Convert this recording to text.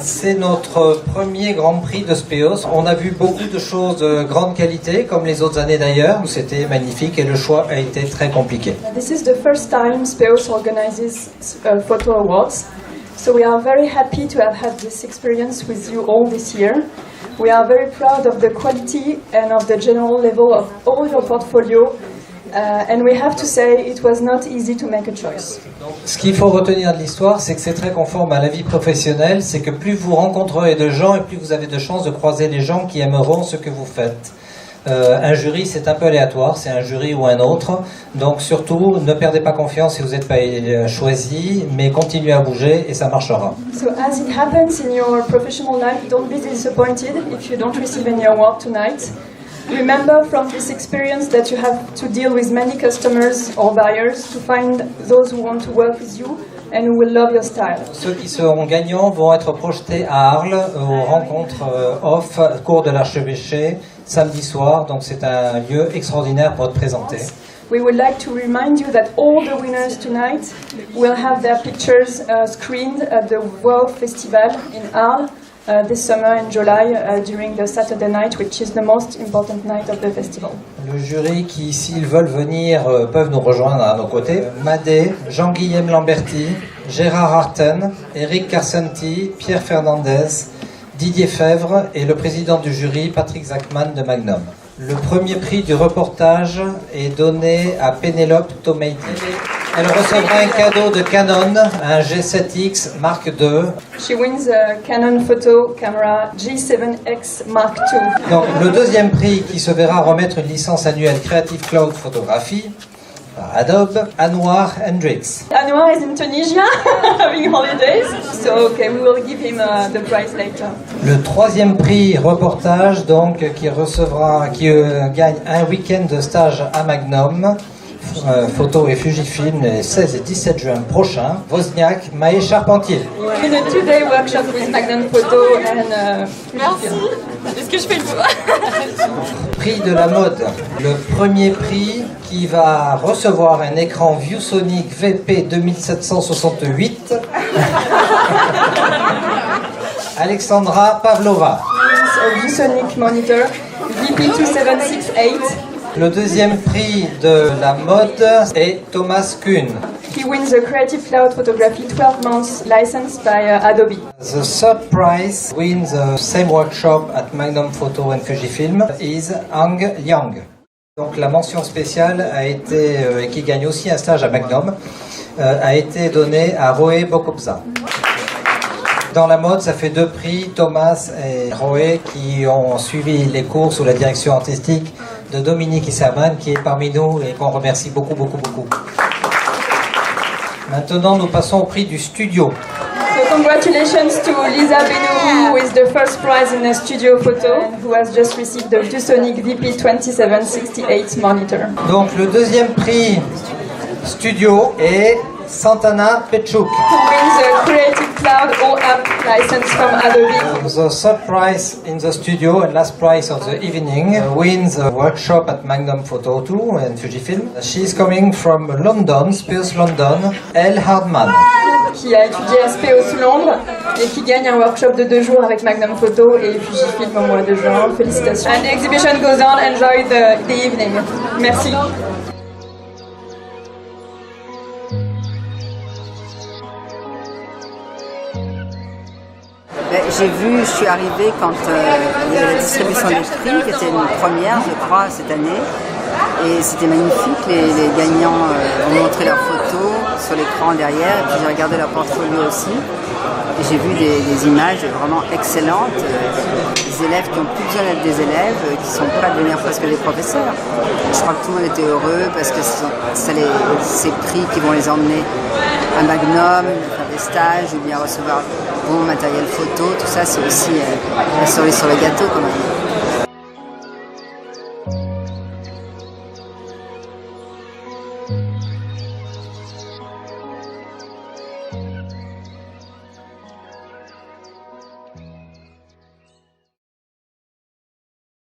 C'est notre premier Grand Prix de Speos. On a vu beaucoup de choses de grande qualité, comme les autres années d'ailleurs. C'était magnifique et le choix a été très compliqué. This is the first time Speos organizes photo awards. So we are very happy to have had this experience with you all this year. We are very proud of the quality and of the general level of all your portfolio. And we have to say it was not easy to make a choice. Ce qu'il faut retenir de l'histoire, c'est que c'est très conforme à la vie professionnelle. C'est que plus vous rencontrerez de gens et plus vous avez de chances de croiser les gens qui aimeront ce que vous faites. Un jury, c'est un peu aléatoire, c'est un jury ou un autre. Donc surtout, ne perdez pas confiance si vous n'êtes pas choisi, mais continuez à bouger et ça marchera. So as it happens in your professional life, don't be disappointed if you don't receive any award tonight. Remember from this experience that you have to deal with many customers or buyers to find those who want to work with you and who will love your style. Ceux qui seront gagnants vont être projetés à Arles aux rencontres off, cours de l'Archevêché, samedi soir. Donc c'est un lieu extraordinaire pour être présenté. We would like to remind you that all the winners tonight will have their pictures screened at the WOW Festival in Arles. This summer in July during the Saturday night, which is the most important night of the festival. Le jury qui, s'ils veulent venir, peuvent nous rejoindre à nos côtés. Madé, Jean-Guillaume Lamberti, Gérard Arten, Eric Carcenti, Pierre Fernandez, Didier Fèvre et le président du jury, Patrick Zachman de Magnum. Le premier prix du reportage est donné à Pénélope Tomeidi. Elle recevra un cadeau de Canon, un G7X Mark II. She wins a Canon photo camera G7X Mark II. Donc, le deuxième prix qui se verra remettre une licence annuelle Creative Cloud Photographie par Adobe, Anwar Hendricks. Anwar is in Tunisia having holidays, so okay, we will give him the prize later. Le troisième prix reportage, donc, qui gagne un week-end de stage à Magnum. Photo et Fujifilm les 16 et 17 juin prochains. Wozniak, Maë Charpentier. In a 2-day workshop with Magnum Photo and Merci. Est-ce que je fais le tour? Prix de la mode. Le premier prix qui va recevoir un écran ViewSonic VP 2768. Alexandra Pavlova. a ViewSonic monitor VP2768. Le deuxième prix de la mode est Thomas Kuhn. He wins a Creative Cloud Photography 12 months license by Adobe. The third prize wins the same workshop at Magnum Photo and Fujifilm is Ang Liang. Donc la mention spéciale a été, qui gagne aussi un stage à Magnum, a été donnée à Roé Bokobza. Dans la mode, ça fait 2 prix, Thomas et Roé, qui ont suivi les cours sous la direction artistique de Dominique Isserman, qui est parmi nous et qu'on remercie beaucoup. Maintenant, nous passons au prix du studio. So congratulations to Lisa Benourou with the first prize in a studio photo, who has just received the ViewSonic VP2768 monitor. Donc le deuxième prix studio est Santana Pechuk. Who wins a Creative Cloud All-App license from Adobe. The third prize in the studio and last prize of the evening wins a workshop at Magnum Photo 2 and Fujifilm. She is coming from London, Speos London, Elle Hardman. Qui a étudié à Speos Londres et qui gagne un workshop de 2 jours avec Magnum Photo et Fujifilm au mois de juin. Félicitations. And the exhibition goes on. Enjoy the evening. Merci. Je suis arrivée quand il y avait la distribution des prix, qui était une première, je crois, cette année. Et c'était magnifique, les gagnants ont montré leurs photos sur l'écran derrière, et puis j'ai regardé leur portfolio aussi. Et j'ai vu des images vraiment excellentes, des élèves qui n'ont plus besoin d'être des élèves, qui sont prêts à devenir presque des professeurs. Je crois que tout le monde était heureux parce que c'est ces prix qui vont les emmener à Magnum, faire des stages ou bien recevoir bon matériel photo, tout ça c'est aussi la cerise sur le gâteau quand même.